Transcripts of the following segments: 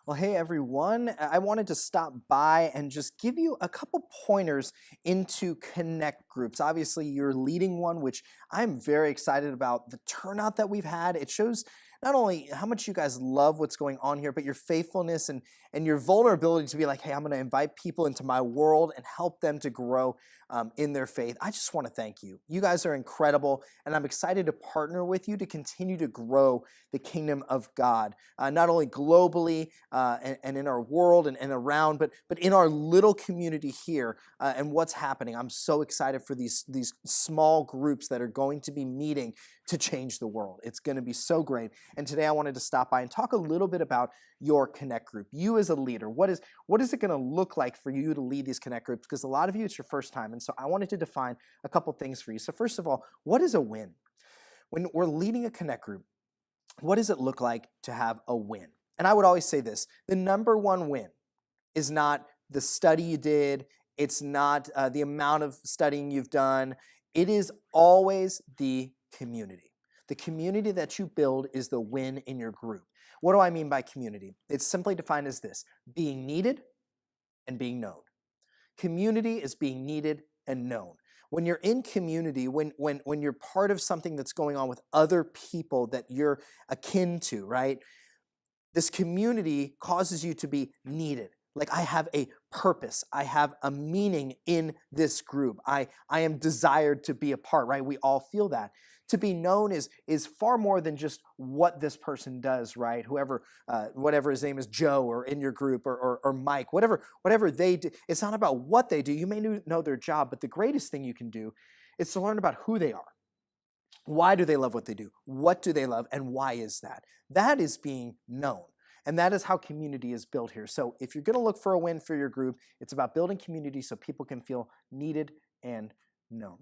Well, hey everyone. I wanted to stop by and just give you a couple pointers into Connect groups. Obviously, you're leading one, which I'm very excited about. The turnout that we've had, it shows not only how much you guys love what's going on here, but your faithfulness and your vulnerability to be like, hey, I'm going to invite people into my world and help them to grow in their faith. I just want to thank you. You guys are incredible, and I'm excited to partner with you to continue to grow the kingdom of God, not only globally and in our world and around, but in our little community here and what's happening. I'm so excited for these small groups that are going to be meeting to change the world. It's going to be so great. And today I wanted to stop by and talk a little bit about your Connect group. You as a leader, what is it going to look like for you to lead these Connect groups? Because a lot of you, it's your first time. And so I wanted to define a couple things for you. So first of all, what is a win? When we're leading a Connect group, what does it look like to have a win? And I would always say this, the number one win is not the study you did, it's not the amount of studying you've done, it is always the community. The community that you build is the win in your group. What do I mean by community? It's simply defined as this, being needed and being known. Community is being needed and known. When you're in community, when you're part of something that's going on with other people that you're akin to, right? This community causes you to be needed. Like I have a purpose. I have a meaning in this group. I am desired to be a part, right? We all feel that. To be known is far more than just what this person does, right? Whoever, whatever his name is, Joe, or in your group, or Mike, whatever they do. It's not about what they do. You may know their job, but the greatest thing you can do is to learn about who they are. Why do they love what they do? What do they love? And why is that? That is being known. And that is how community is built here. So if you're going to look for a win for your group, it's about building community so people can feel needed and known.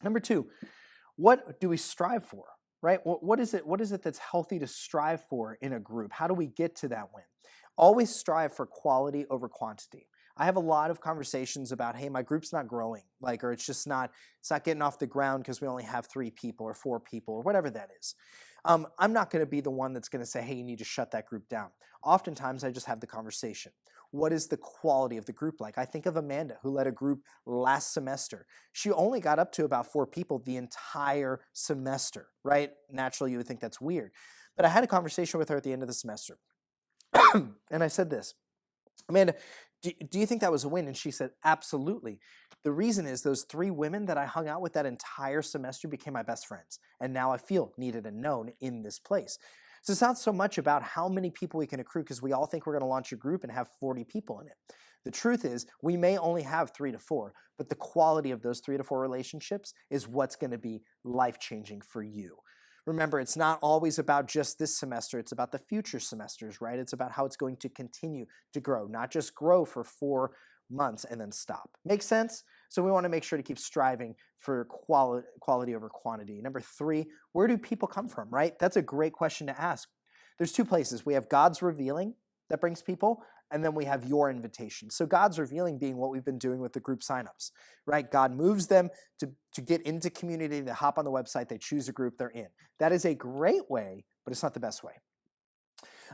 Number two, what do we strive for? Right? What is it that's healthy to strive for in a group? How do we get to that win? Always strive for quality over quantity. I have a lot of conversations about, hey, my group's not growing, or it's not getting off the ground because we only have 3 people or 4 people or whatever that is. I'm not going to be the one that's going to say, hey, you need to shut that group down. Oftentimes, I just have the conversation. What is the quality of the group like? I think of Amanda, who led a group last semester. She only got up to about 4 people the entire semester, right? Naturally, you would think that's weird. But I had a conversation with her at the end of the semester. And I said this, Amanda, do you think that was a win? And she said, absolutely. The reason is those 3 women that I hung out with that entire semester became my best friends. And now I feel needed and known in this place. So it's not so much about how many people we can accrue because we all think we're going to launch a group and have 40 people in it. The truth is we may only have 3 to 4, but the quality of those 3 to 4 relationships is what's going to be life-changing for you. Remember, it's not always about just this semester, it's about the future semesters, right? It's about how it's going to continue to grow, not just grow for 4 months and then stop. Make sense? So we want to make sure to keep striving for quality over quantity. Number 3, where do people come from, right? That's a great question to ask. There's 2 places. We have God's revealing that brings people, and then we have your invitation. So God's revealing being what we've been doing with the group signups, right? God moves them to get into community, they hop on the website, they choose a group, they're in. That is a great way, but it's not the best way.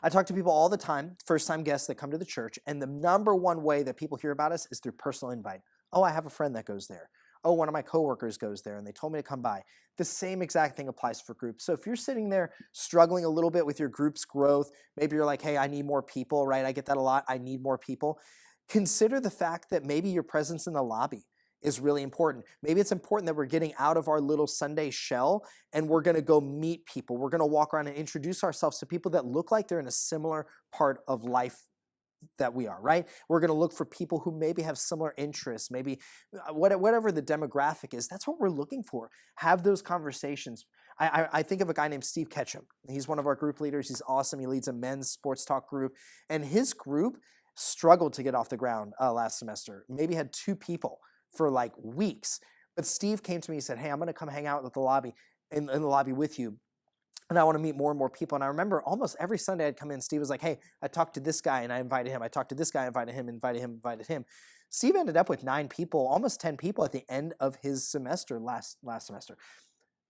I talk to people all the time, first-time guests that come to the church, and the number one way that people hear about us is through personal invite. Oh, I have a friend that goes there. Oh, one of my coworkers goes there and they told me to come by. The same exact thing applies for groups. So if you're sitting there struggling a little bit with your group's growth, maybe you're like, hey, I need more people, right? I get that a lot. I need more people. Consider the fact that maybe your presence in the lobby is really important. Maybe it's important that we're getting out of our little Sunday shell and we're going to go meet people. We're going to walk around and introduce ourselves to people that look like they're in a similar part of life that we are, right? We're going to look for people who maybe have similar interests, maybe whatever the demographic is. That's what we're looking for. Have those conversations. I think of a guy named Steve Ketchum. He's one of our group leaders. He's awesome. He leads a men's sports talk group, and his group struggled to get off the ground last semester. Maybe had 2 people for like weeks. But Steve came to me and said, hey, I'm going to come hang out at the lobby in the lobby with you. And I want to meet more and more people. And I remember almost every Sunday I'd come in, Steve was like, hey, I talked to this guy and I invited him. I talked to this guy, invited him, invited him, invited him. Steve ended up with 9 people, almost 10 people at the end of his semester last semester.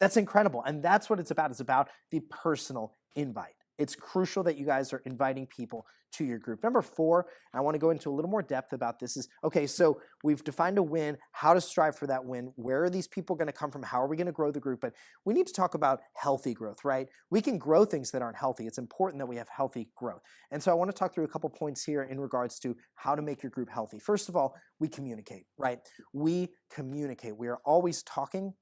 That's incredible. And that's what it's about. It's about the personal invite. It's crucial that you guys are inviting people to your group. Number 4, I want to go into a little more depth about this is, okay, so we've defined a win, how to strive for that win, where are these people going to come from, how are we going to grow the group, but we need to talk about healthy growth, right? We can grow things that aren't healthy. It's important that we have healthy growth. And so I want to talk through a couple points here in regards to how to make your group healthy. First of all, we communicate, right? We communicate. We are always talking.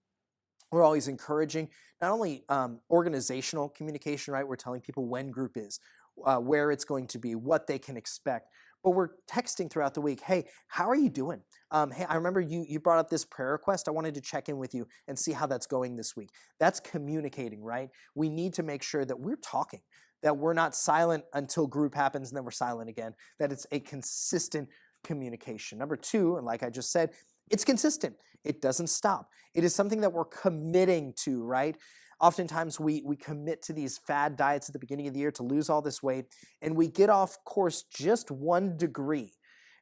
We're always encouraging not only organizational communication, right? We're telling people when group is, where it's going to be, what they can expect, but we're texting throughout the week. Hey, how are you doing? Hey, I remember you brought up this prayer request. I wanted to check in with you and see how that's going this week. That's communicating, right? We need to make sure that we're talking, that we're not silent until group happens and then we're silent again, that it's a consistent communication. Number 2, and like I just said, it's consistent. It doesn't stop. It is something that we're committing to, right? Oftentimes we commit to these fad diets at the beginning of the year to lose all this weight, and we get off course just 1 degree,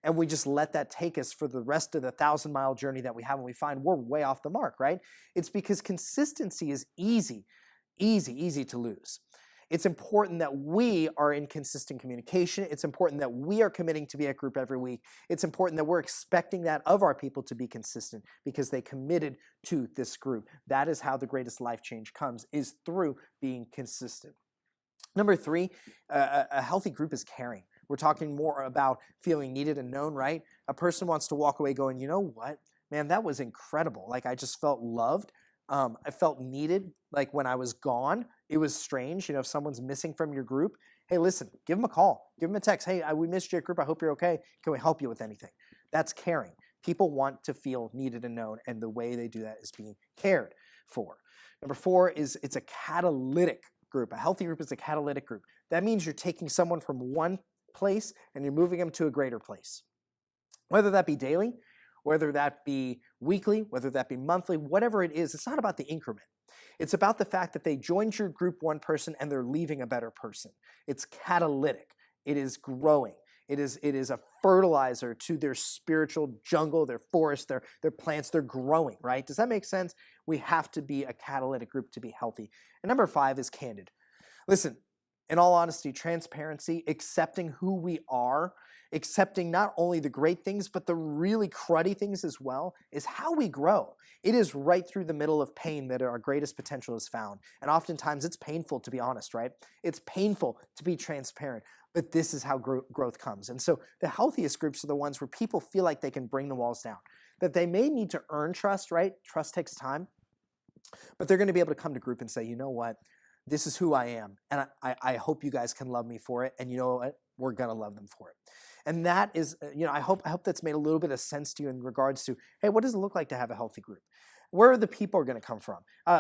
and we just let that take us for the rest of the 1,000-mile journey that we have, and we find we're way off the mark, right? It's because consistency is easy to lose. It's important that we are in consistent communication. It's important that we are committing to be at group every week. It's important that we're expecting that of our people to be consistent because they committed to this group. That is how the greatest life change comes, is through being consistent. Number 3, a healthy group is caring. We're talking more about feeling needed and known, right? A person wants to walk away going, you know what? Man, that was incredible. Like, I just felt loved. I felt needed. Like when I was gone, it was strange. If someone's missing from your group, hey, listen, give them a call, give them a text. Hey, we missed you at group. I hope you're okay. Can we help you with anything? That's caring. People want to feel needed and known, and the way they do that is being cared for. Number 4 is it's a catalytic group. A healthy group is a catalytic group. That means you're taking someone from one place and you're moving them to a greater place. Whether that be daily, whether that be weekly, whether that be monthly, whatever it is, it's not about the increment. It's about the fact that they joined your group 1 person and they're leaving a better person. It's catalytic. It is growing. It is a fertilizer to their spiritual jungle, their forest, their plants. They're growing, right? Does that make sense? We have to be a catalytic group to be healthy. And number 5 is candid. Listen, in all honesty, transparency, accepting who we are, accepting not only the great things, but the really cruddy things as well, is how we grow. It is right through the middle of pain that our greatest potential is found. And oftentimes it's painful, to be honest, right? It's painful to be transparent, but this is how growth comes. And so the healthiest groups are the ones where people feel like they can bring the walls down, that they may need to earn trust, right? Trust takes time, but they're going to be able to come to group and say, you know what? This is who I am, and I hope you guys can love me for it, and you know what? We're going to love them for it. And that is, I hope that's made a little bit of sense to you in regards to, hey, what does it look like to have a healthy group? Where are the people going to come from?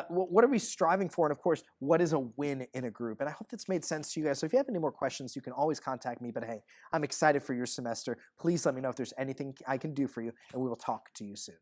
What are we striving for? And of course, what is a win in a group? And I hope that's made sense to you guys. So if you have any more questions, you can always contact me. But hey, I'm excited for your semester. Please let me know if there's anything I can do for you, and we will talk to you soon.